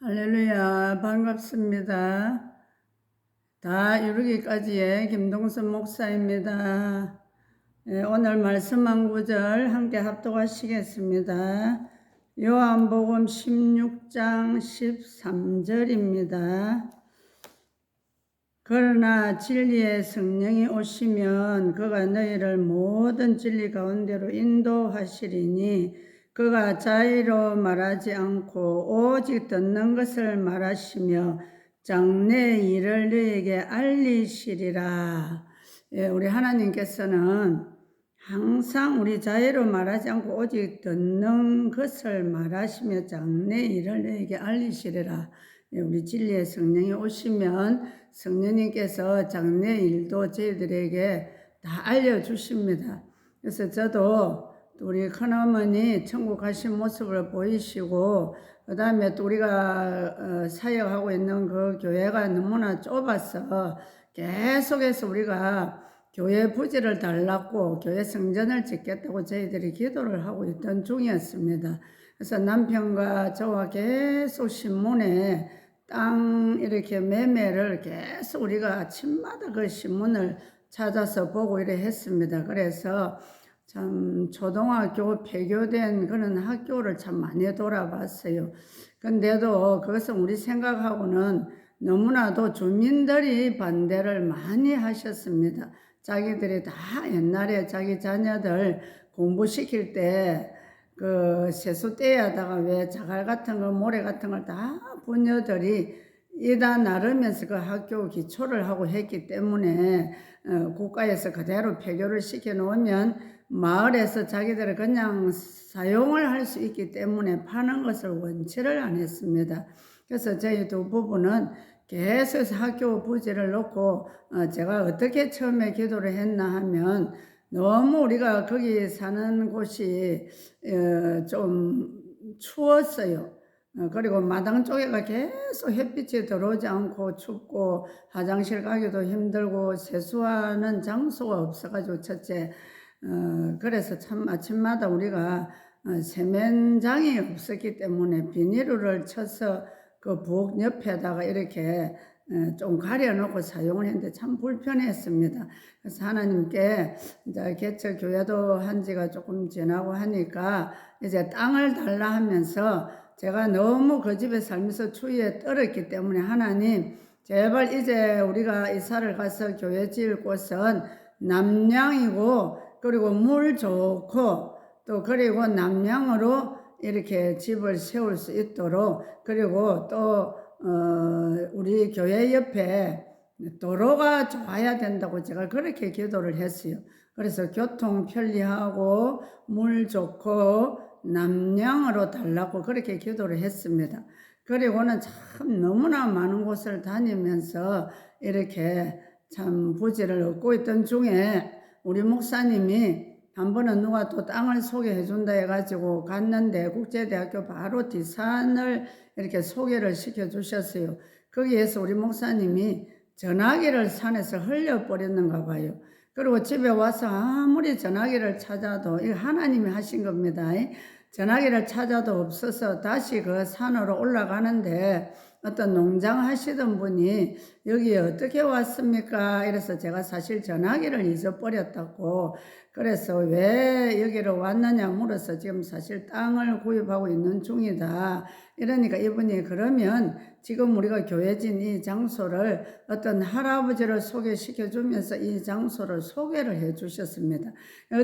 할렐루야, 반갑습니다. 다 이루기까지의 김동선 목사입니다. 오늘 말씀 한 구절 함께 합독하시겠습니다. 요한복음 16장 13절입니다. 그러나 진리의 성령이 오시면 그가 너희를 모든 진리 가운데로 인도하시리니 그가 자의로 말하지 않고 오직 듣는 것을 말하시며 장래의 일을 너희에게 알리시리라. 우리 하나님께서는 항상 우리 자의로 말하지 않고 오직 듣는 것을 말하시며 장래의 일을 너희에게 알리시리라. 우리 진리의 성령이 오시면 성령님께서 장래 일도 저희들에게 다 알려주십니다. 그래서 저도 우리 큰어머니 천국 가신 모습을 보이시고, 그 다음에 또 우리가 사역하고 있는 그 교회가 너무나 좁아서 계속해서 우리가 교회 부지를 달라고 교회 성전을 짓겠다고 저희들이 기도를 하고 있던 중이었습니다. 그래서 남편과 저와 계속 신문에 땅 이렇게 매매를 계속 우리가 아침마다 그 신문을 찾아서 보고 이래 했습니다. 그래서 참 초등학교 폐교된 그런 학교를 참 많이 돌아봤어요. 근데도 그것은 우리 생각하고는 너무나도 주민들이 반대를 많이 하셨습니다. 자기들이 다 옛날에 자기 자녀들 공부시킬 때 그 세수 떼야다가 왜 자갈 같은 거 모래 같은 걸 다 부녀들이 이다 나르면서 그 학교 기초를 하고 했기 때문에 국가에서 그대로 폐교를 시켜 놓으면 마을에서 자기들을 그냥 사용을 할 수 있기 때문에 파는 것을 원치를 안 했습니다. 그래서 저희 두 부부는 계속해서 학교 부지를 놓고 제가 어떻게 처음에 기도를 했나 하면 너무 우리가 거기 사는 곳이 좀 추웠어요. 그리고 마당 쪽에가 계속 햇빛이 들어오지 않고 춥고 화장실 가기도 힘들고 세수하는 장소가 없어가지고 첫째 그래서 참 아침마다 우리가 세면장이 없었기 때문에 비닐을 쳐서 그 부엌 옆에다가 이렇게 좀 가려놓고 사용을 했는데 참 불편했습니다. 그래서 하나님께 이제 개척 교회도 한 지가 조금 지나고 하니까 이제 땅을 달라 하면서 제가 너무 그 집에 살면서 추위에 떨었기 때문에 하나님 제발 이제 우리가 이사를 가서 교회 지을 곳은 남양이고 그리고 물 좋고 또 그리고 남양으로 이렇게 집을 세울 수 있도록 그리고 또 우리 교회 옆에 도로가 좋아야 된다고 제가 그렇게 기도를 했어요. 그래서 교통 편리하고 물 좋고 남양으로 달라고 그렇게 기도를 했습니다. 그리고는 참 너무나 많은 곳을 다니면서 이렇게 참 부지를 얻고 있던 중에 우리 목사님이 한 번은 누가 또 땅을 소개해 준다 해가지고 갔는데 국제대학교 바로 뒷산을 이렇게 소개를 시켜 주셨어요. 거기에서 우리 목사님이 전화기를 산에서 흘려버렸는가 봐요. 그리고 집에 와서 아무리 전화기를 찾아도 이거 하나님이 하신 겁니다. 전화기를 찾아도 없어서 다시 그 산으로 올라가는데 어떤 농장 하시던 분이 여기 어떻게 왔습니까? 이래서 제가 사실 전화기를 잊어버렸다고 그래서 왜 여기로 왔느냐 물어서 지금 사실 땅을 구입하고 있는 중이다. 이러니까 이분이 그러면 지금 우리가 교회진 이 장소를 어떤 할아버지를 소개시켜 주면서 이 장소를 소개를 해 주셨습니다.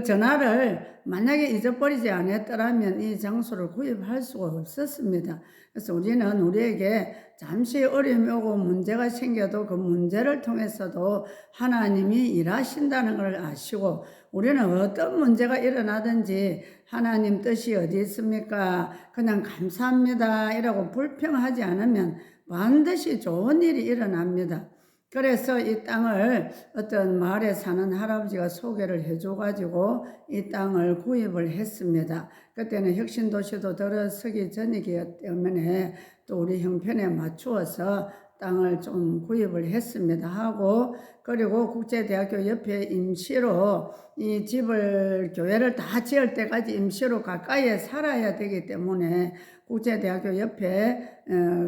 전화를 만약에 잊어버리지 않았더라면 이 장소를 구입할 수가 없었습니다. 그래서 우리는 우리에게 잠시 어려움이 오고 문제가 생겨도 그 문제를 통해서도 하나님이 일하신다는 걸 아시고 우리는 어떤 문제가 일어나든지 하나님 뜻이 어디 있습니까? 그냥 감사합니다 이라고 불평하지 않으면 반드시 좋은 일이 일어납니다. 그래서 이 땅을 어떤 마을에 사는 할아버지가 소개를 해줘가지고 이 땅을 구입을 했습니다. 그때는 혁신도시도 들어서기 전이기 때문에 또 우리 형편에 맞추어서 땅을 좀 구입을 했습니다. 하고 그리고 국제대학교 옆에 임시로 이 집을 교회를 다 지을 때까지 임시로 가까이에 살아야 되기 때문에 국제대학교 옆에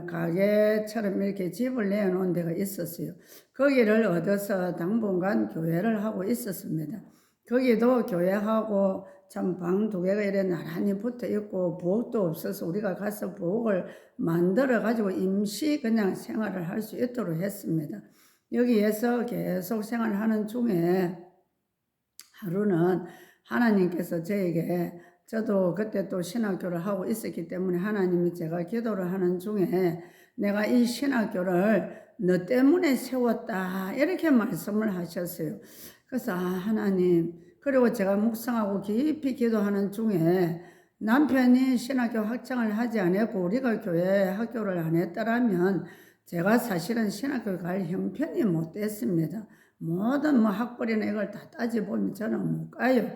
가게처럼 이렇게 집을 내놓은 데가 있었어요. 거기를 얻어서 당분간 교회를 하고 있었습니다. 거기도 교회하고 참 방 2개가 이래 나란히 붙어 있고 부엌도 없어서 우리가 가서 부엌을 만들어 가지고 임시 그냥 생활을 할 수 있도록 했습니다. 여기에서 계속 생활하는 중에 하루는 하나님께서 저에게, 저도 그때 또 신학교를 하고 있었기 때문에 하나님이 제가 기도를 하는 중에 내가 이 신학교를 너 때문에 세웠다 이렇게 말씀을 하셨어요. 그래서 하나님, 그리고 제가 묵상하고 깊이 기도하는 중에 남편이 신학교 학장을 하지 않았고 우리가 교회 학교를 안 했더라면 제가 사실은 신학교 갈 형편이 못 됐습니다. 모든 학벌이나 이걸 다 따져보면 저는 못 가요.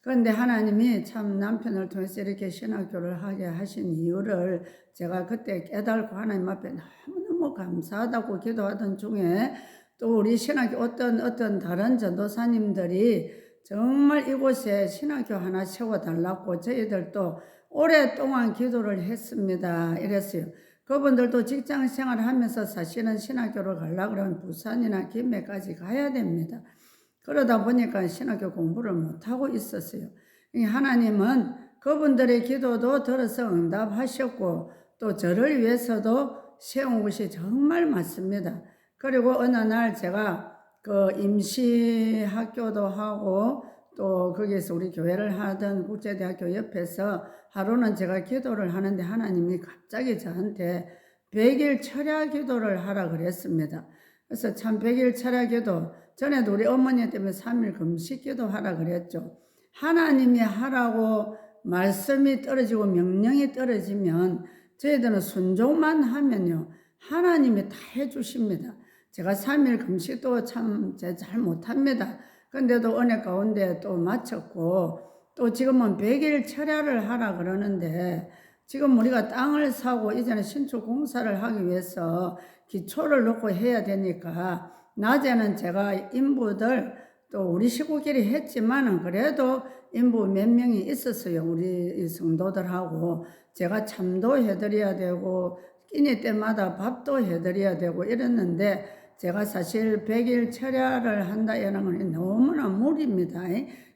그런데 하나님이 참 남편을 통해서 이렇게 신학교를 하게 하신 이유를 제가 그때 깨달고 하나님 앞에 너무너무 감사하다고 기도하던 중에 또 우리 신학교 어떤 다른 전도사님들이 정말 이곳에 신학교 하나 세워달라고 저희들도 오랫동안 기도를 했습니다. 이랬어요. 그분들도 직장 생활을 하면서 사실은 신학교를 가려고 그러면 부산이나 김해까지 가야 됩니다. 그러다 보니까 신학교 공부를 못하고 있었어요. 하나님은 그분들의 기도도 들어서 응답하셨고 또 저를 위해서도 세운 것이 정말 맞습니다. 그리고 어느 날 제가 그 임시 학교도 하고 또 거기에서 우리 교회를 하던 국제대학교 옆에서 하루는 제가 기도를 하는데 하나님이 갑자기 저한테 100일 철야 기도를 하라 그랬습니다. 그래서 참 100일 철야 기도, 전에도 우리 어머니 때문에 3일 금식 기도 하라 그랬죠. 하나님이 하라고 말씀이 떨어지고 명령이 떨어지면 저희들은 순종만 하면요 하나님이 다 해주십니다. 제가 3일 금식도 참 잘 못합니다. 근데도 은혜 가운데 또 마쳤고 또 지금은 100일 철야를 하라 그러는데 지금 우리가 땅을 사고 이제는 신축 공사를 하기 위해서 기초를 놓고 해야 되니까 낮에는 제가 인부들 또 우리 식구끼리 했지만은 그래도 인부 몇 명이 있었어요. 우리 성도들하고 제가 참도 해드려야 되고 끼니 때마다 밥도 해드려야 되고 이랬는데 제가 사실 100일 철야를 한다 이런 건 너무나 무리입니다.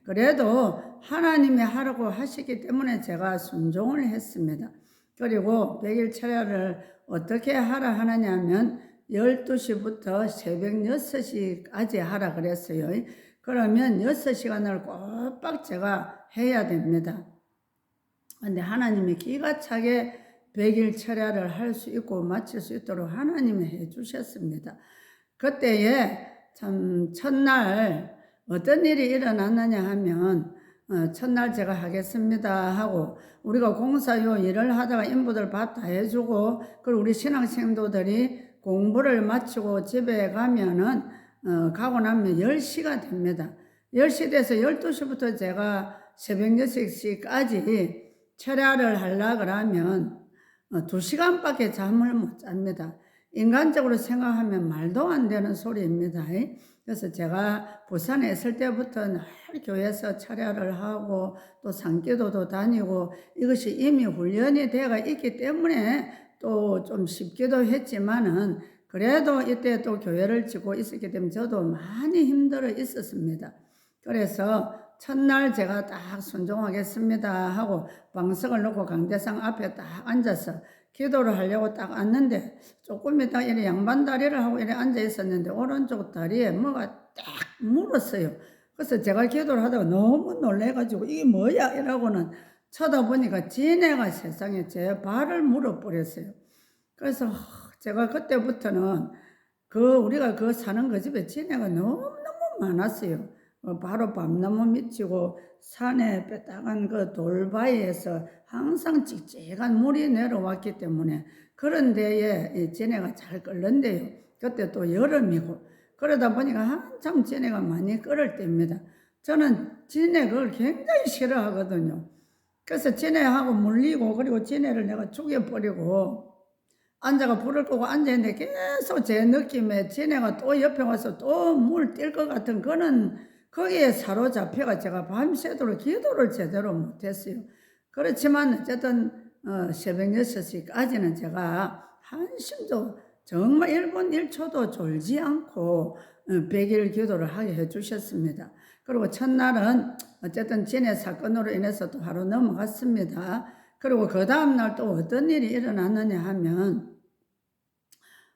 그래도 하나님이 하라고 하시기 때문에 제가 순종을 했습니다. 그리고 100일 철야를 어떻게 하라 하느냐면 12시부터 새벽 6시까지 하라 그랬어요. 그러면 6시간을 꼬박 제가 해야 됩니다. 근데 하나님이 기가 차게 100일 철야를 할 수 있고 마칠 수 있도록 하나님이 해주셨습니다. 그때에 참 첫날 어떤 일이 일어났느냐 하면 첫날 제가 하겠습니다 하고 우리가 공사요 일을 하다가 인부들 밥 다 해주고 그리고 우리 신앙생도들이 공부를 마치고 집에 가면은 가고 나면 10시가 됩니다. 10시 돼서 12시부터 제가 새벽 6시까지 철야를 하려고 하면 2시간밖에 잠을 못 잡니다. 인간적으로 생각하면 말도 안 되는 소리입니다. 그래서 제가 부산에 있을 때부터 늘 교회에서 철야를 하고 또 산기도도 다니고 이것이 이미 훈련이 되어 있기 때문에 또 좀 쉽기도 했지만은 그래도 이때 또 교회를 지고 있었기 때문에 저도 많이 힘들어 있었습니다. 그래서 첫날 제가 딱 순종하겠습니다 하고 방석을 놓고 강대상 앞에 딱 앉아서 기도를 하려고 딱 앉는데 조금 있다가 이래 양반 다리를 하고 이래 앉아 있었는데 오른쪽 다리에 뭐가 딱 물었어요. 그래서 제가 기도를 하다가 너무 놀래가지고 이게 뭐야 이러고는 쳐다보니까 지네가 세상에 제 발을 물어버렸어요. 그래서 제가 그때부터는 우리가 사는 그 집에 지네가 너무너무 많았어요. 바로 밤나무 밑이고 산에 빼딱한 그 돌바위에서 항상 칙칙한 물이 내려왔기 때문에 그런 데에 지네가 잘 끓는데요. 그때 또 여름이고 그러다 보니까 한참 지네가 많이 끓을 때입니다. 저는 지네 그걸 굉장히 싫어하거든요. 그래서 지네하고 물리고 그리고 지네를 내가 죽여버리고 앉아가 불을 끄고 앉아있는데 계속 제 느낌에 지네가 또 옆에 와서 또 물 뛸 것 같은 그런 거기에 사로잡혀가 제가 밤새도록 기도를 제대로 못했어요. 그렇지만 어쨌든 새벽 6시까지는 제가 한심도 정말 1분 1초도 졸지 않고 100일 기도를 하게 해주셨습니다. 그리고 첫날은 어쨌든 진해 사건으로 인해서 또 하루 넘어갔습니다. 그리고 그 다음날 또 어떤 일이 일어났느냐 하면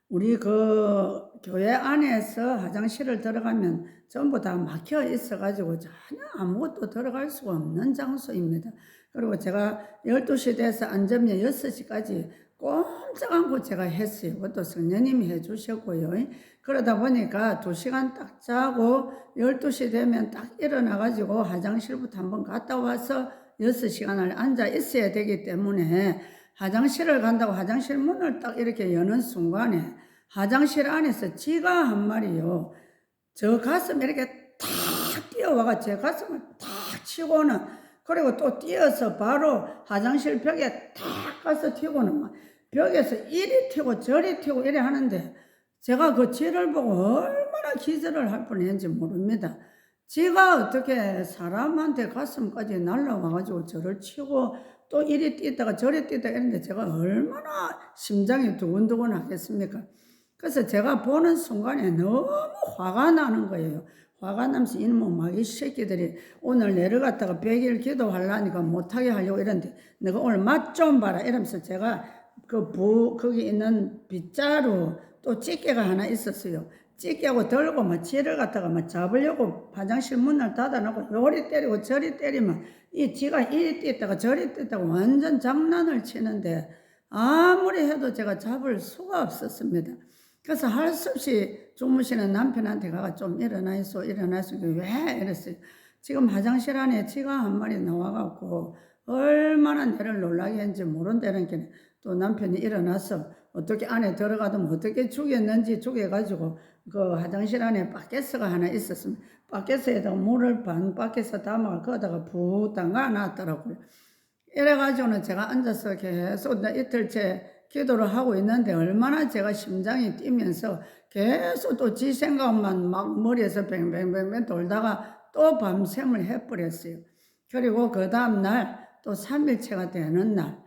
우리 그 교회 안에서 화장실을 들어가면 전부 다 막혀 있어가지고 전혀 아무것도 들어갈 수가 없는 장소입니다. 그리고 제가 12시 돼서 앉으면 6시까지 꼼짝 않고 제가 했어요. 그것도 성령님이 해주셨고요. 그러다 보니까 2시간 딱 자고 12시 되면 딱 일어나가지고 화장실부터 한번 갔다 와서 6시간을 앉아 있어야 되기 때문에 화장실을 간다고 화장실 문을 딱 이렇게 여는 순간에 화장실 안에서 쥐가 한 마리요. 저 가슴에 이렇게 탁 뛰어와가 제 가슴을 탁 치고는 그리고 또 뛰어서 바로 화장실 벽에 탁 가서 튀고는 막 벽에서 이리 튀고 저리 튀고 이래 하는데 제가 그 쥐를 보고 얼마나 기절을 할 뻔했는지 모릅니다. 쥐가 어떻게 사람한테 가슴까지 날라와가지고 저를 치고 또 이리 뛰다가 저리 뛰다가 이랬는데 제가 얼마나 심장이 두근두근 하겠습니까? 그래서 제가 보는 순간에 너무 화가 나는 거예요. 화가 나면서 이놈의 마귀 새끼들이 오늘 내려갔다가 100일 기도하려니까 못하게 하려고 이러는데 내가 오늘 맛 좀 봐라 이러면서 제가 거기 있는 빗자루 또 찌개가 하나 있었어요. 찌개하고 들고 막 쥐를 갖다가 막 잡으려고 화장실 문을 닫아놓고 요리 때리고 저리 때리면 이 쥐가 이리 뛰었다가 저리 뛰었다가 완전 장난을 치는데 아무리 해도 제가 잡을 수가 없었습니다. 그래서 할 수 없이 주무시는 남편한테 가가 좀 일어나있어 왜 이랬어요. 지금 화장실 안에 쥐가 한 마리 나와갖고 얼마나 내를 놀라게 했는지 모른다는 게 또 남편이 일어나서 어떻게 안에 들어가도 어떻게 죽였는지 죽여가지고 그 화장실 안에 바켓스가 하나 있었습니다. 바켓스에다가 물을 반 바켓스 담아가 거기다가 부 담가 놨더라고요. 이래가지고는 제가 앉아서 계속 이틀째 기도를 하고 있는데 얼마나 제가 심장이 뛰면서 계속 또 지 생각만 막 머리에서 뱅뱅뱅뱅 돌다가 또 밤샘을 해버렸어요. 그리고 그 다음날 또 3일째가 되는 날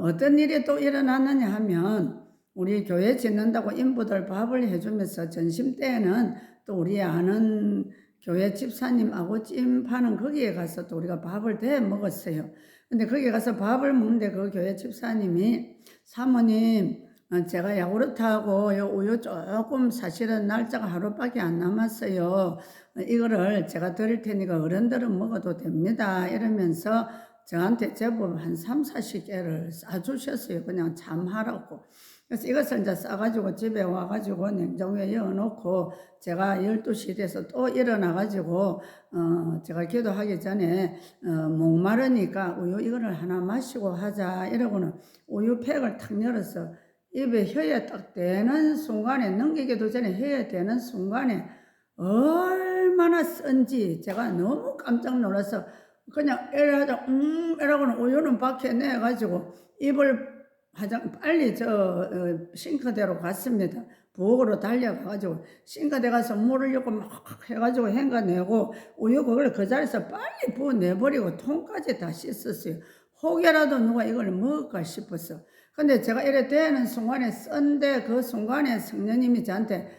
어떤 일이 또 일어났느냐 하면 우리 교회 짓는다고 인부들 밥을 해주면서 점심때에는 또 우리 아는 교회 집사님하고 찜 파는 거기에 가서 또 우리가 밥을 대 먹었어요. 근데 거기 가서 밥을 먹는데 그 교회 집사님이 사모님 제가 야구르트하고 요 우유 조금 사실은 날짜가 하루밖에 안 남았어요. 이거를 제가 드릴 테니까 어른들은 먹어도 됩니다. 이러면서 저한테 제법 한 3, 40개를 싸주셨어요. 그냥 참하라고. 그래서 이것을 이제 싸가지고 집에 와가지고 냉장고에 넣어놓고 제가 12시 돼서 또 일어나가지고 제가 기도하기 전에 목마르니까 우유 이거를 하나 마시고 하자 이러고는 우유팩을 탁 열어서 입에 혀에 딱 대는 순간에 넘기기도 전에 혀에 대는 순간에 얼마나 쓴지 제가 너무 깜짝 놀라서 그냥 이러다 이러고는 우유는 밖에 내가지고 입을 빨리 싱크대로 갔습니다. 부엌으로 달려가가지고 싱크대 가서 물을 넣고 막 해가지고 헹궈내고 우유 그걸 그 자리에서 빨리 부어내버리고 통까지 다 씻었어요. 혹여라도 누가 이걸 먹을까 싶어서. 근데 제가 이래 되는 순간에 썬데 그 순간에 성령님이 저한테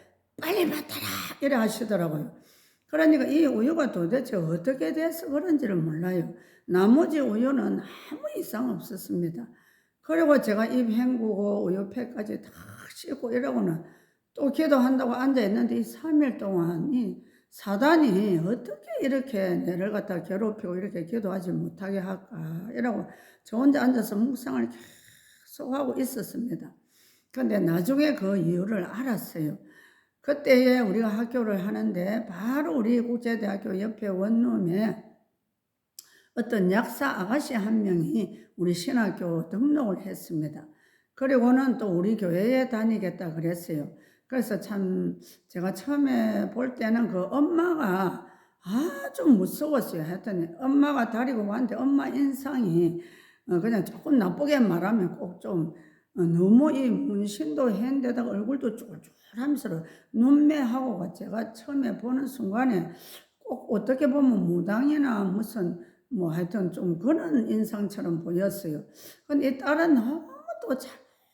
빨리 받아라 이래 하시더라고요. 그러니까 이 우유가 도대체 어떻게 돼서 그런지를 몰라요. 나머지 우유는 아무 이상 없었습니다. 그리고 제가 입 헹구고 우유팩까지 다 씻고 이러고는 또 기도한다고 앉아있는데 이 3일 동안 이 사단이 어떻게 이렇게 내를 갖다 괴롭히고 이렇게 기도하지 못하게 할까 이러고 저 혼자 앉아서 묵상을 계속 하고 있었습니다. 근데 나중에 그 이유를 알았어요. 그때에 우리가 학교를 하는데 바로 우리 국제대학교 옆에 원룸에 어떤 약사 아가씨 한 명이 우리 신학교 등록을 했습니다. 그리고는 또 우리 교회에 다니겠다 그랬어요. 그래서 참 제가 처음에 볼 때는 그 엄마가 아주 무서웠어요. 했더니 엄마가 다리고 왔는데 엄마 인상이 그냥 조금 나쁘게 말하면 꼭 좀 너무 이 문신도 했는데다가 얼굴도 쫄쫄하면서 눈매하고 제가 처음에 보는 순간에 꼭 어떻게 보면 무당이나 무슨 뭐 하여튼 좀 그런 인상처럼 보였어요. 근데 이 딸은 너무 또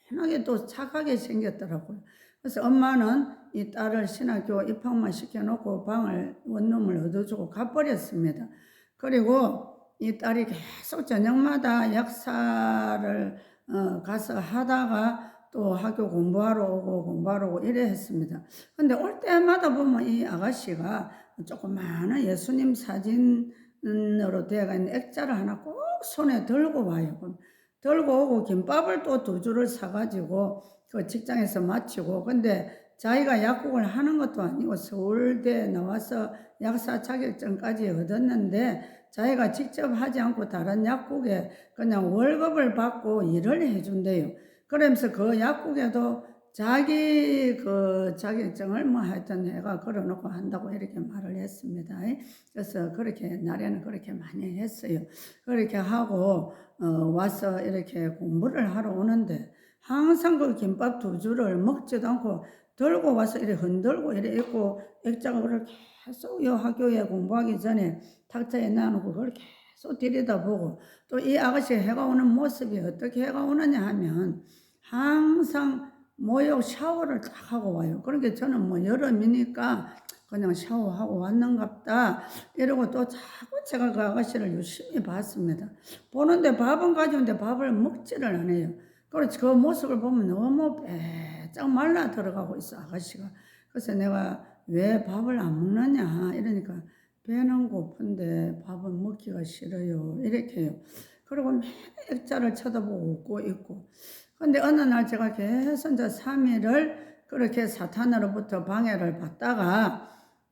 찬하게 또 착하게 생겼더라고요. 그래서 엄마는 이 딸을 신학교 입학만 시켜놓고 방을 원룸을 얻어주고 가버렸습니다. 그리고 이 딸이 계속 저녁마다 역사를 가서 하다가 또 학교 공부하러 오고 이래 했습니다. 근데 올 때마다 보면 이 아가씨가 조그마한 예수님 사진으로 되어 있는 액자를 하나 꼭 손에 들고 와요. 들고 오고 김밥을 또 2줄을 사가지고 그 직장에서 마치고, 근데 자기가 약국을 하는 것도 아니고 서울대 나와서 약사 자격증까지 얻었는데 자기가 직접 하지 않고 다른 약국에 그냥 월급을 받고 일을 해준대요. 그러면서 그 약국에도 자기 그 자격증을 뭐 하여튼 해가 걸어놓고 한다고 이렇게 말을 했습니다. 그래서 그렇게 날에는 그렇게 많이 했어요. 그렇게 하고 와서 이렇게 공부를 하러 오는데 항상 그 김밥 2줄을 먹지도 않고 들고 와서 이렇게 흔들고 이래 있고, 액자가 그렇게 계속 요 학교에 공부하기 전에 탁자에 놔놓고 그걸 계속 들여다보고, 또 이 아가씨 해가 오는 모습이 어떻게 해가 오느냐 하면 항상 목욕 샤워를 딱 하고 와요. 그러니까 저는 뭐 여름이니까 그냥 샤워하고 왔는갑다 이러고 또 자꾸 제가 그 아가씨를 유심히 봤습니다. 보는데 밥은 가져오는데 밥을 먹지를 않아요. 그래서 그 모습을 보면 너무 빼짝 말라 들어가고 있어, 아가씨가. 그래서 내가 왜 밥을 안 먹느냐 이러니까 배는 고픈데 밥은 먹기가 싫어요 이렇게 해요. 그리고 맨 액자를 쳐다보고 웃고 있고. 근데 어느 날 제가 계속 이제 3일을 그렇게 사탄으로부터 방해를 받다가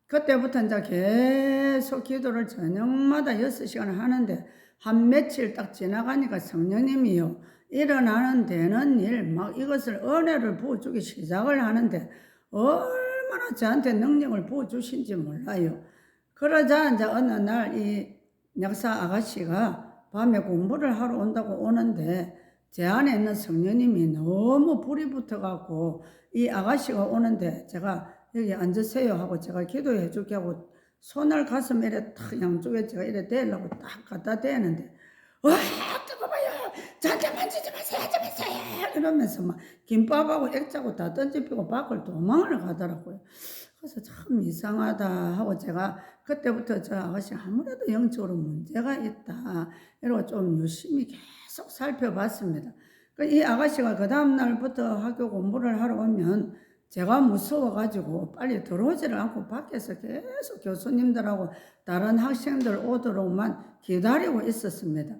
그때부터 이제 계속 기도를 저녁마다 6시간 하는데 한 며칠 딱 지나가니까 성령님이요, 일어나는 되는 일 막 이것을 은혜를 부어주기 시작을 하는데 얼마나 저한테 능력을 부어주신지 몰라요. 그러자 이제 어느 날 이 약사 아가씨가 밤에 공부를 하러 온다고 오는데 제 안에 있는 성령님이 너무 불이 붙어갖고 이 아가씨가 오는데 제가 여기 앉으세요 하고 제가 기도해 줄게 하고 손을 가슴에 이래 탁 양쪽에 제가 이래 대려고 딱 갖다 대는데 와 뜨거워요, 저한테 만지지 마세요, 하지 마세요 이러면서 막 김밥하고 액자고 다 던지피고 밖을 도망을 가더라고요. 그래서 참 이상하다 하고 제가 그때부터 저 아가씨 아무래도 영적으로 문제가 있다 이러고 좀 유심히 계속 살펴봤습니다. 이 아가씨가 그 다음날부터 학교 공부를 하러 오면 제가 무서워가지고 빨리 들어오지를 않고 밖에서 계속 교수님들하고 다른 학생들 오도록만 기다리고 있었습니다.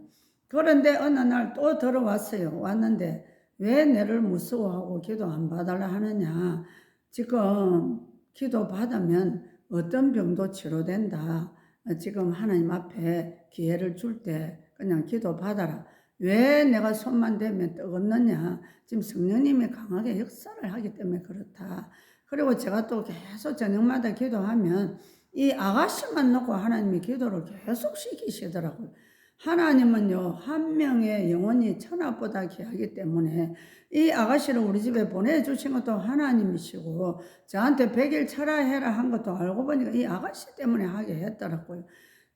그런데 어느 날 또 들어왔어요. 왔는데 왜 내를 무서워하고 기도 안 봐달라 하느냐. 지금 기도 받으면 어떤 병도 치료된다. 지금 하나님 앞에 기회를 줄 때 그냥 기도 받아라. 왜 내가 손만 대면 뜨겁느냐. 지금 성령님이 강하게 역사를 하기 때문에 그렇다. 그리고 제가 또 계속 저녁마다 기도하면 이 아가씨만 놓고 하나님이 기도를 계속 시키시더라고요. 하나님은요, 한 명의 영혼이 천하보다 귀하기 때문에 이 아가씨를 우리 집에 보내주신 것도 하나님이시고 저한테 100일 철야해라 한 것도 알고 보니까 이 아가씨 때문에 하게 했더라고요.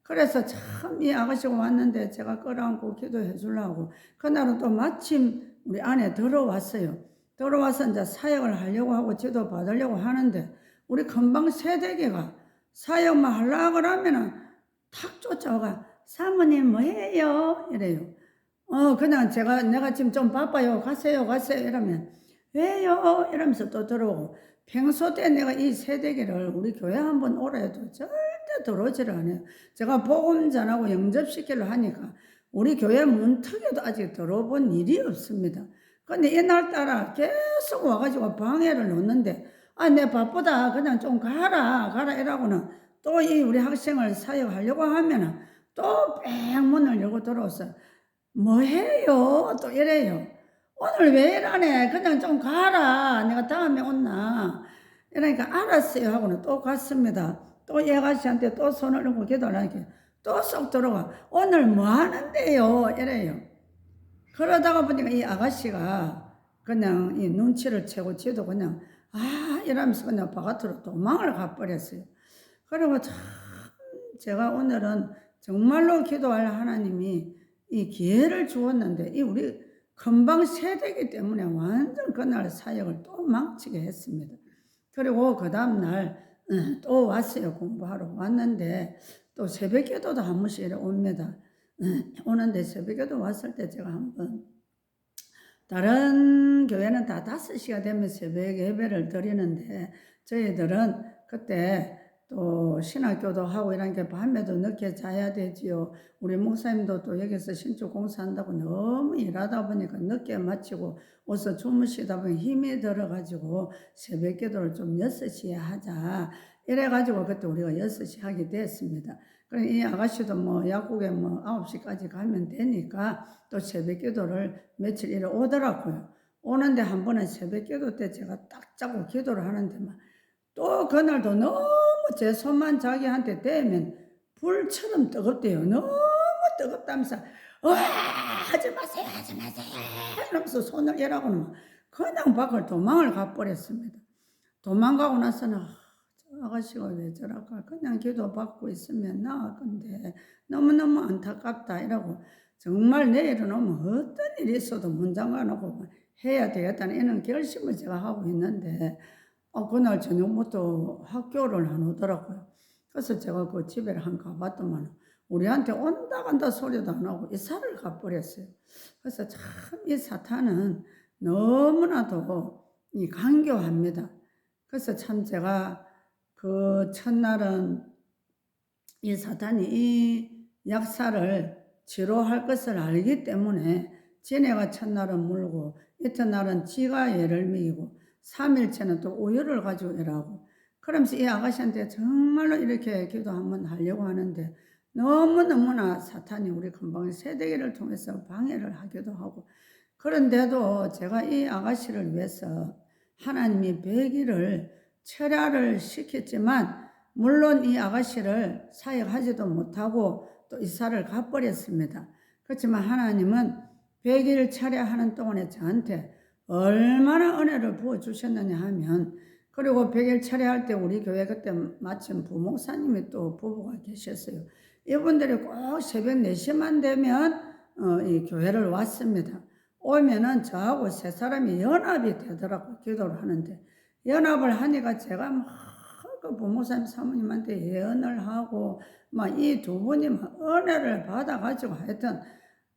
그래서 참 이 아가씨가 왔는데 제가 끌어안고 기도해 주려고 그날은 또 마침 우리 안에 들어왔어요. 들어와서 이제 사역을 하려고 하고 지도 받으려고 하는데 우리 금방 세대기가 사역만 하려고 그러면은 탁 쫓아와가 사모님 뭐 해요? 이래요. 그냥 내가 지금 좀 바빠요. 가세요 이러면 왜요? 이러면서 또 들어오고, 평소 때 내가 이 세대기를 우리 교회 한번 오라 해도 절대 들어오지를 않아요. 제가 복음 전하고 영접시키려 하니까 우리 교회 문턱에도 아직 들어본 일이 없습니다. 근데 이날따라 계속 와가지고 방해를 놓는데 내 바쁘다 그냥 좀 가라 이라고는 또 이 우리 학생을 사역하려고 하면은 또 뺑 문을 열고 들어오서 뭐 해요? 또 이래요. 오늘 왜 이러네? 그냥 좀 가라. 내가 다음에 온나. 이러니까 알았어요 하고는 또 갔습니다. 또 이 아가씨한테 또 손을 얹고 기도를 하니까 또 쏙 들어가. 오늘 뭐 하는데요? 이래요. 그러다가 보니까 이 아가씨가 그냥 이 눈치를 채고 지도 그냥 이러면서 그냥 바깥으로 도망을 가버렸어요. 그리고 참 제가 오늘은 정말로 기도할 하나님이 이 기회를 주었는데 이 우리 금방 세대이기 때문에 완전 그날 사역을 또 망치게 했습니다. 그리고 그 다음날 또 왔어요. 공부하러 왔는데 또 새벽기도도 한 번씩 이래 옵니다. 오는데 새벽기도 왔을 때 제가 한번 다른 교회는 다 5시가 되면 새벽 예배를 드리는데 저희들은 그때 또 신학교도 하고 이러니까 밤에도 늦게 자야 되지요. 우리 목사님도 또 여기서 신축 공사한다고 너무 일하다 보니까 늦게 마치고 어서 주무시다 보니 힘이 들어가지고 새벽 기도를 좀 6시에 하자. 이래가지고 그때 우리가 6시 하게 됐습니다. 그래 이 아가씨도 뭐 약국에 뭐 9시까지 가면 되니까 또 새벽 기도를 며칠 이래 오더라고요. 오는데 한 번은 새벽 기도 때 제가 딱 자고 기도를 하는데만 또 그날도 너무 제 손만 자기한테 대면 불처럼 뜨겁대요. 너무 뜨겁다면서 하지 마세요 하지 마세요 이러면서 손을 이라고는 그냥 밖을 도망을 가버렸습니다. 도망가고 나서는 저 아가씨가 왜 저럴까 그냥 기도 받고 있으면 나을 건데 너무너무 안타깝다 이러고 정말 내일은 오면 어떤 일이 있어도 문장가 놓고 해야 되겠다는 이런 결심을 제가 하고 있는데 그날 저녁부터 학교를 안 오더라고요. 그래서 제가 그 집에 한 가봤더만 우리한테 온다 간다 소리도 안 하고 이사를 가버렸어요. 그래서 참 이 사탄은 너무나도 이 간교합니다. 그래서 참 제가 그 첫날은 이 사탄이 이 약사를 치료할 것을 알기 때문에 지네가 첫날은 물고 이튿날은 지가 얘를 먹이고 3일째는 또 우유를 가지고 일하고 그러면서 이 아가씨한테 정말로 이렇게 기도 한번 하려고 하는데 너무너무나 사탄이 우리 금방 세대기를 통해서 방해를 하기도 하고 그런데도 제가 이 아가씨를 위해서 하나님이 100일을 철야를 시켰지만 물론 이 아가씨를 사역하지도 못하고 또 이사를 가버렸습니다. 그렇지만 하나님은 100일 철야하는 동안에 저한테 얼마나 은혜를 부어주셨느냐 하면 그리고 100일 철야할 때 우리 교회 그때 마침 부목사님이 또 부부가 계셨어요. 이분들이 꼭 새벽 4시만 되면 이 교회를 왔습니다. 오면은 저하고 3사람이 연합이 되더라고 기도를 하는데 연합을 하니까 제가 막 그 부목사님 사모님한테 예언을 하고 막 이 두 분이 막 은혜를 받아가지고 하여튼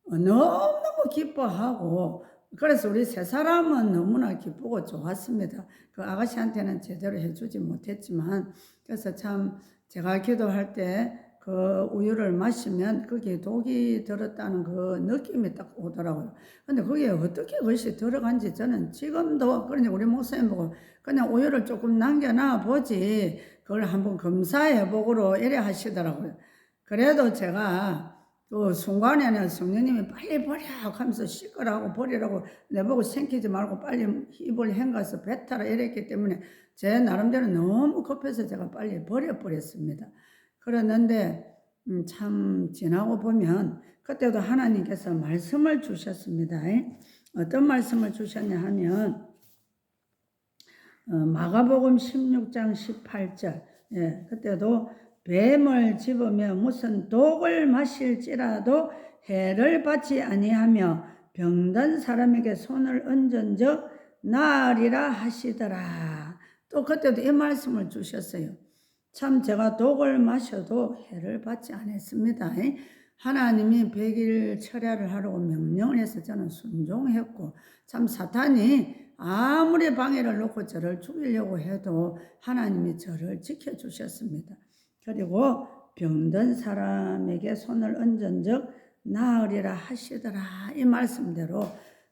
너무너무 기뻐하고 그래서 우리 3사람은 너무나 기쁘고 좋았습니다. 그 아가씨한테는 제대로 해주지 못했지만 그래서 참 제가 기도할 때 그 우유를 마시면 그게 독이 들었다는 그 느낌이 딱 오더라고요. 근데 그게 어떻게 그것이 들어간지 저는 지금도 그러니 우리 목사님 보고 그냥 우유를 조금 남겨놔 보지 그걸 한번 검사해 보고로 이래 하시더라고요. 그래도 제가 그 순간에는 성령님이 빨리 버려 하면서 씻으라고 버리라고 내보고 생기지 말고 빨리 입을 헹가서 뱉어라 이랬기 때문에 제 나름대로 너무 급해서 제가 빨리 버려버렸습니다. 그랬는데 참 지나고 보면 그때도 하나님께서 말씀을 주셨습니다. 어떤 말씀을 주셨냐 하면 마가복음 16장 18절 그때도 뱀을 집으며 무슨 독을 마실지라도 해를 받지 아니하며 병든 사람에게 손을 얹은 적 나으리라 하시더라. 또 그때도 이 말씀을 주셨어요. 참 제가 독을 마셔도 해를 받지 않았습니다. 하나님이 100일 철야를 하라고 명령을 해서 저는 순종했고 참 사탄이 아무리 방해를 놓고 저를 죽이려고 해도 하나님이 저를 지켜주셨습니다. 그리고 병든 사람에게 손을 얹은 적 나으리라 하시더라 이 말씀대로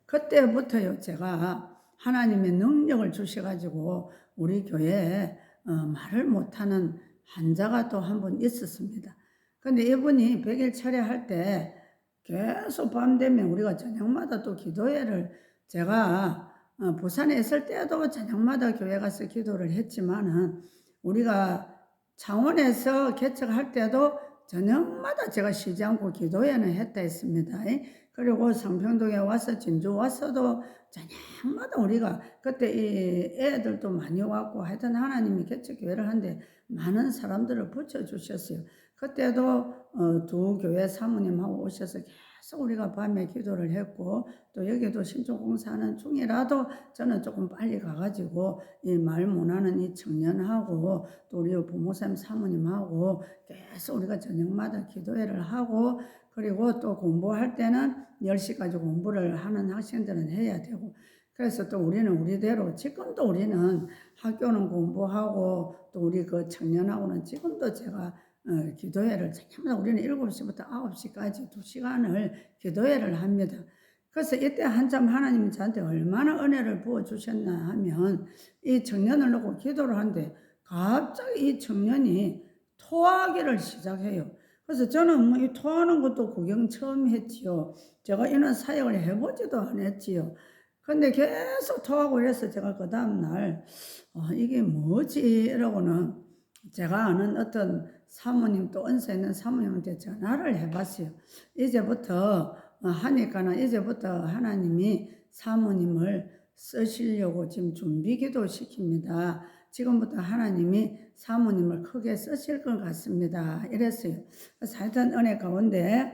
그때부터요 제가 하나님의 능력을 주셔가지고 우리 교회에 말을 못하는 환자가 또 한 번 있었습니다. 근데 이분이 100일 철야할 때 계속 밤 되면 우리가 저녁마다 또 기도회를 제가 부산에 있을 때도 저녁마다 교회 가서 기도를 했지만은 우리가 창원에서 개척할 때도 저녁마다 제가 쉬지 않고 기도회는 했다 했습니다. 그리고 상평동에 와서 진주 와서도 저녁마다 우리가 그때 이 애들도 많이 왔고 하여튼 하나님이 개척교회를 하는데 많은 사람들을 붙여주셨어요. 그때도 두 교회 사모님하고 오셔서 계속 우리가 밤에 기도를 했고 또 여기도 신촌공사하는 중이라도 저는 조금 빨리 가가지고 이 말 못하는 이 청년하고 또 우리 부모님 사모님하고 계속 우리가 저녁마다 기도회를 하고 그리고 또 공부할 때는 10시까지 공부를 하는 학생들은 해야 되고 그래서 또 우리는 우리대로 지금도 우리는 학교는 공부하고 또 우리 그 청년하고는 지금도 제가 기도회를 저녁마다 우리는 7시부터 9시까지 2시간을 기도회를 합니다. 그래서 이때 한참 하나님이 저한테 얼마나 은혜를 부어주셨나 하면 이 청년을 놓고 기도를 하는데 갑자기 이 청년이 토하기를 시작해요. 그래서 저는 뭐 이 토하는 것도 구경 처음 했지요. 제가 이런 사역을 해보지도 않았지요. 근데 계속 토하고 이래서 제가 그 다음날 이게 뭐지? 이러고는 제가 아는 어떤 사모님 또 은사 있는 사모님한테 전화를 해봤어요. 이제부터 하니까는 이제부터 하나님이 사모님을 쓰시려고 지금 준비기도 시킵니다. 지금부터 하나님이 사모님을 크게 쓰실 것 같습니다. 이랬어요. 그래서 하여튼 은혜 가운데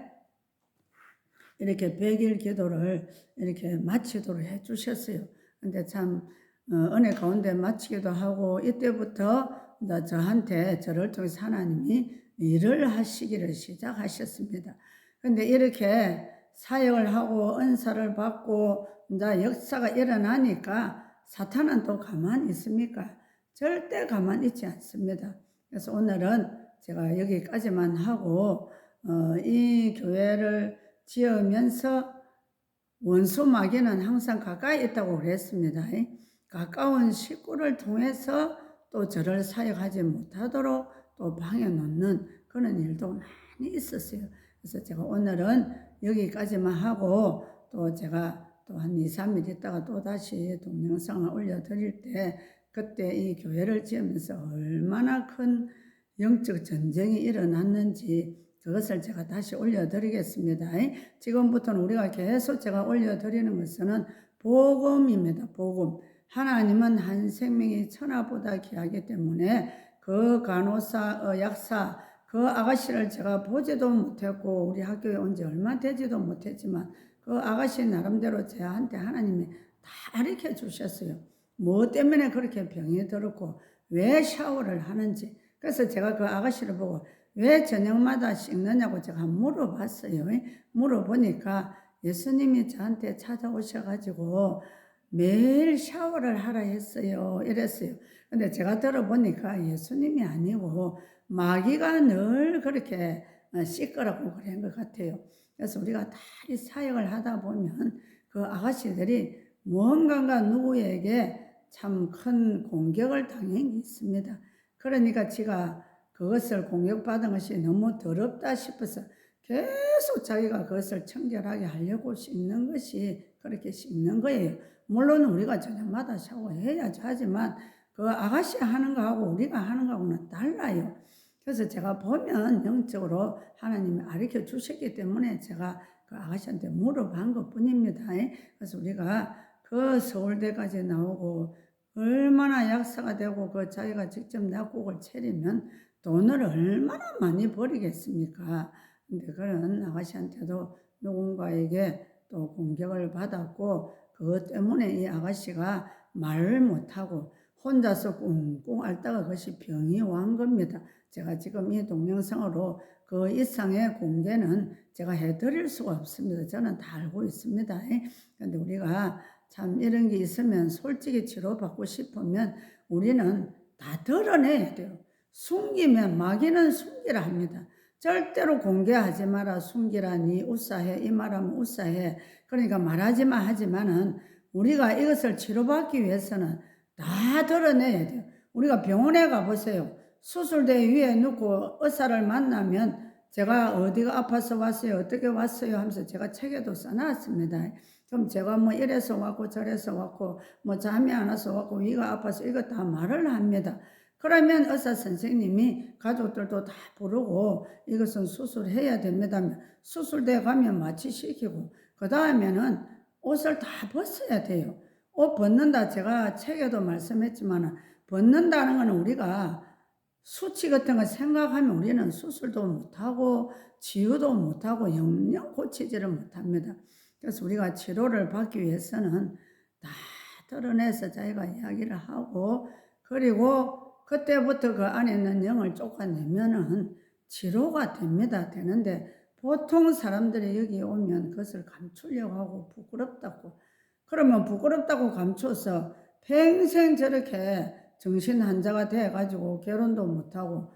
이렇게 100일 기도를 이렇게 마치도록 해주셨어요. 근데 참 은혜 가운데 마치기도 하고 이때부터 저한테 저를 통해서 하나님이 일을 하시기를 시작하셨습니다. 근데 이렇게 사역을 하고 은사를 받고 이제 역사가 일어나니까 사탄은 또 가만히 있습니까? 절대 가만히 있지 않습니다. 그래서 오늘은 제가 여기까지만 하고 이 교회를 지으면서 원수 마귀는 항상 가까이 있다고 그랬습니다. 가까운 식구를 통해서 또 저를 사역하지 못하도록 또 방해 놓는 그런 일도 많이 있었어요. 그래서 제가 오늘은 여기까지만 하고 또 제가 또 한 2, 3일 있다가 또 다시 동영상을 올려드릴 때 그때 이 교회를 지으면서 얼마나 큰 영적 전쟁이 일어났는지 그것을 제가 다시 올려드리겠습니다. 지금부터는 우리가 계속 제가 올려드리는 것은 복음입니다. 복음. 하나님은 한 생명이 천하보다 귀하기 때문에 그 간호사, 약사, 그 아가씨를 제가 보지도 못했고 우리 학교에 온 지 얼마 되지도 못했지만 그 아가씨 나름대로 저한테 하나님이 다 가르쳐 주셨어요. 뭐 때문에 그렇게 병이 들었고 왜 샤워를 하는지. 그래서 제가 그 아가씨를 보고 왜 저녁마다 씻느냐고 제가 물어봤어요. 물어보니까 예수님이 저한테 찾아오셔가지고 매일 샤워를 하라 했어요. 이랬어요. 근데 제가 들어보니까 예수님이 아니고 마귀가 늘 그렇게 씻으라고 그런 것 같아요. 그래서 우리가 다 이 사역을 하다 보면 그 아가씨들이 무언가 누구에게 참 큰 공격을 당한 있습니다. 그러니까 제가 그것을 공격받은 것이 너무 더럽다 싶어서 계속 자기가 그것을 청결하게 하려고 씻는 것이 그렇게 씻는 거예요. 물론 우리가 저녁마다 샤워해야죠. 하지만 그 아가씨 하는 거하고 우리가 하는 거하고는 달라요. 그래서 제가 보면 영적으로 하나님이 가르쳐 주셨기 때문에 제가 그 아가씨한테 물어본 것 뿐입니다. 그래서 우리가 그 서울대까지 나오고 얼마나 약사가 되고 그 자기가 직접 약국을 차리면 돈을 얼마나 많이 버리겠습니까? 근데 그런 아가씨한테도 누군가에게 또 공격을 받았고 그것 때문에 이 아가씨가 말을 못하고 혼자서 꿍꿍 앓다가 그것이 병이 완 겁니다. 제가 지금 이 동영상으로 그 이상의 공개는 제가 해드릴 수가 없습니다. 저는 다 알고 있습니다. 그런데 우리가 참 이런 게 있으면 솔직히 치료받고 싶으면 우리는 다 드러내야 돼요. 숨기면 마귀는 숨기라 합니다. 절대로 공개하지 마라. 숨기라니 우사해. 이 말하면 우사해. 그러니까 말하지 마 하지만은 우리가 이것을 치료받기 위해서는 다 드러내야 돼요. 우리가 병원에 가보세요. 수술대 위에 놓고 의사를 만나면 제가 어디가 아파서 왔어요, 어떻게 왔어요 하면서 제가 책에도 써놨습니다. 그럼 제가 뭐 이래서 왔고 저래서 왔고 뭐 잠이 안 와서 왔고 위가 아파서 이거 다 말을 합니다. 그러면 의사 선생님이 가족들도 다 부르고 이것은 수술해야 됩니다. 수술대에 가면 마취시키고 그 다음에는 옷을 다 벗어야 돼요. 옷 벗는다 제가 책에도 말씀했지만 벗는다는 것은 우리가 수치 같은 거 생각하면 우리는 수술도 못하고 치유도 못하고 영영 고치지를 못합니다. 그래서 우리가 치료를 받기 위해서는 다 드러내서 자기가 이야기를 하고 그리고 그때부터 그 안에 있는 영을 쫓아내면은 치료가 됩니다. 되는데 보통 사람들이 여기 오면 그것을 감추려고 하고 부끄럽다고 그러면 부끄럽다고 감춰서 평생 저렇게 정신 환자가 돼가지고 결혼도 못하고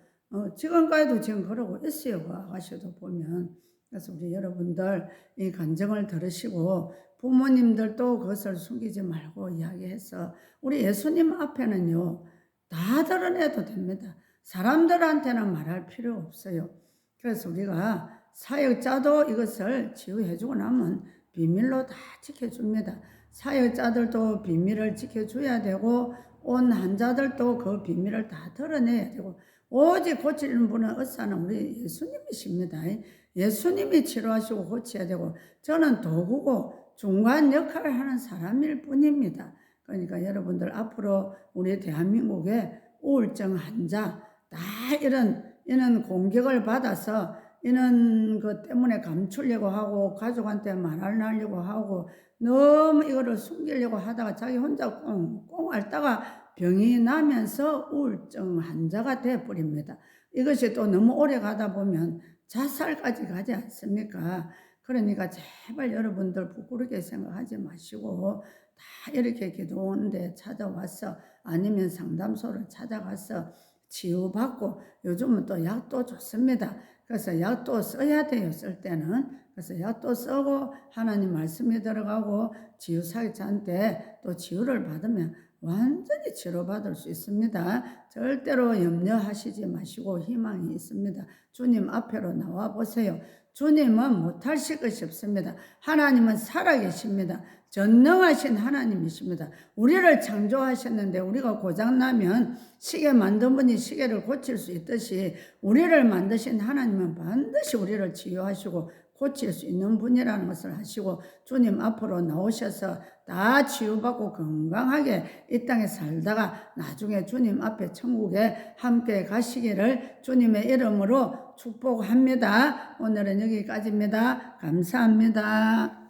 지금까지도 지금 그러고 있어요. 그 아가씨도 보면. 그래서 우리 여러분들 이 간증을 들으시고 부모님들도 그것을 숨기지 말고 이야기해서 우리 예수님 앞에는요 다 드러내도 됩니다. 사람들한테는 말할 필요 없어요. 그래서 우리가 사역자도 이것을 치유해주고 나면 비밀로 다 지켜줍니다. 사역자들도 비밀을 지켜줘야 되고 온 환자들도 그 비밀을 다 드러내야 되고 오직 고치는 분은 의사는 우리 예수님이십니다. 예수님이 치료하시고 고쳐야 되고 저는 도구고 중간 역할을 하는 사람일 뿐입니다. 그러니까 여러분들 앞으로 우리 대한민국의 우울증 환자 다 이런 공격을 받아서 이런 것 때문에 감추려고 하고 가족한테 말을 하려고 하고 너무 이거를 숨기려고 하다가 자기 혼자 꽁꽁 앓다가 병이 나면서 우울증 환자가 되어버립니다. 이것이 또 너무 오래 가다 보면 자살까지 가지 않습니까? 그러니까 제발 여러분들 부끄럽게 생각하지 마시고 다 이렇게 기도원데 찾아와서 아니면 상담소를 찾아가서 치유받고 요즘은 또 약도 좋습니다. 그래서 약도 써야 돼요. 쓸 때는. 그래서 약도 쓰고 하나님 말씀이 들어가고 치유사역자한테 또 치유를 받으면 완전히 치료받을 수 있습니다. 절대로 염려하시지 마시고 희망이 있습니다. 주님 앞으로 나와 보세요. 주님은 못하실 것이 없습니다. 하나님은 살아계십니다. 전능하신 하나님이십니다. 우리를 창조하셨는데 우리가 고장나면 시계 만든 분이 시계를 고칠 수 있듯이 우리를 만드신 하나님은 반드시 우리를 치유하시고 고칠 수 있는 분이라는 것을 하시고 주님 앞으로 나오셔서 다 치유받고 건강하게 이 땅에 살다가 나중에 주님 앞에 천국에 함께 가시기를 주님의 이름으로 축복합니다. 오늘은 여기까지입니다. 감사합니다.